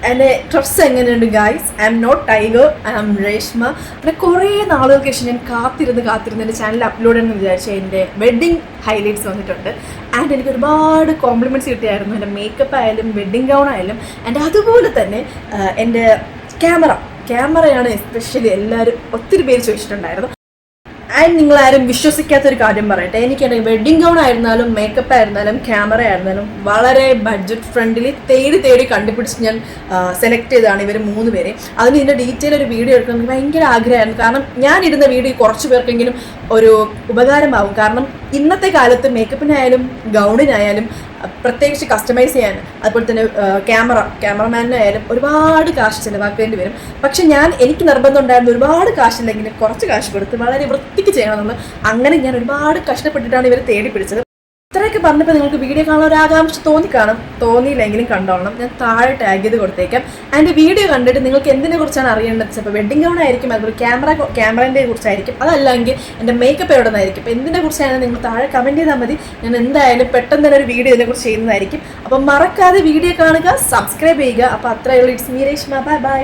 എൻ്റെ ഡ്രസ്സ് എങ്ങനെയുണ്ട് guys? I'm not tiger, I'm Reshma. പിന്നെ കുറേ നാളുകൾക്ക് ശേഷം ഞാൻ കാത്തിരുന്ന് എൻ്റെ ചാനൽ അപ്ലോഡ് ചെയ്യുമെന്ന് വിചാരിച്ച എൻ്റെ വെഡ്ഡിങ് ഹൈലൈറ്റ്സ് വന്നിട്ടുണ്ട്. ആൻഡ് എനിക്ക് ഒരുപാട് കോംപ്ലിമെൻറ്റ്സ് കിട്ടിയായിരുന്നു. എൻ്റെ മേക്കപ്പ് ആയാലും വെഡ്ഡിങ് ഗൗൺ ആയാലും. ആൻഡ് അതുപോലെ തന്നെ എൻ്റെ ക്യാമറയാണ് എസ്പെഷ്യലി എല്ലാവരും ഒത്തിരി പേര് ചോദിച്ചിട്ടുണ്ടായിരുന്നു. ആൻഡ് നിങ്ങളാരും വിശ്വസിക്കാത്തൊരു കാര്യം പറയട്ടെ, എനിക്ക് എൻ്റെ വെഡ്ഡിങ് ഗൗൺ ആയിരുന്നാലും മേക്കപ്പ് ആയിരുന്നാലും ക്യാമറ ആയിരുന്നാലും വളരെ ബഡ്ജറ്റ് ഫ്രണ്ട്ലി തേടി കണ്ടുപിടിച്ച് ഞാൻ സെലക്ട് ചെയ്തതാണ് ഇവർ 3 പേരെ. അതിന് ഇതിൻ്റെ ഡീറ്റെയിൽ ഒരു വീഡിയോ എടുക്കണം ഭയങ്കര ആഗ്രഹമായിരുന്നു. കാരണം ഞാനിടുന്ന വീഡിയോ കുറച്ച് പേർക്കെങ്കിലും ഒരു ഉപകാരമാവും. കാരണം ഇന്നത്തെ കാലത്ത് മേക്കപ്പിനായാലും ഗൗണിനായാലും പ്രത്യേകിച്ച് കസ്റ്റമൈസ് ചെയ്യാൻ, അതുപോലെ തന്നെ ക്യാമറമാനായാലും ഒരുപാട് കാശ് ചിലവാക്കേണ്ടി വരും. പക്ഷെ എനിക്ക് നിർബന്ധം ഉണ്ടായിരുന്നു ഒരുപാട് കാശില്ലെങ്കിൽ കുറച്ച് കാശ് കൊടുത്ത് വളരെ വൃത്തിക്ക് ചെയ്യണമെന്നുള്ളത്. അങ്ങനെ ഞാൻ ഒരുപാട് കഷ്ടപ്പെട്ടിട്ടാണ് ഇവരെ തേടി പിടിച്ചത്. ഇത്രയൊക്കെ പറഞ്ഞപ്പോൾ നിങ്ങൾക്ക് വീഡിയോ കാണാൻ ഒരു ആകാംക്ഷ തോന്നിയില്ലെങ്കിലും കണ്ടോളണം. ഞാൻ താഴെ ടാഗ് ചെയ്ത് കൊടുത്തേക്കാം. അതിൻ്റെ വീഡിയോ കണ്ടിട്ട് നിങ്ങൾക്ക് എന്തിനെ കുറിച്ചാണ് അറിയേണ്ടത്? ചിലപ്പോൾ വെഡ്ഡിങ് ഗൗൺ ആയിരിക്കും, അതുപോലെ ക്യാമറേൻ്റെ കുറിച്ചായിരിക്കും, അതല്ലെങ്കിൽ എൻ്റെ മേക്കപ്പ് എവിടെ നിന്നായിരിക്കും. അപ്പോൾ എന്തിനെ കുറിച്ചാണ് നിങ്ങൾ താഴെ കമൻറ്റ് ചെയ്താൽ മതി. ഞാൻ എന്തായാലും പെട്ടെന്ന് തന്നെ ഒരു വീഡിയോ ഇതിനെക്കുറിച്ച് ചെയ്യുന്നതായിരിക്കും. അപ്പം മറക്കാതെ വീഡിയോ കാണുക, സബ്സ്ക്രൈബ് ചെയ്യുക. അപ്പോൾ അത്രയുള്ള ഇറ്റ്സ് മീ രേഷ്മ. ബൈ.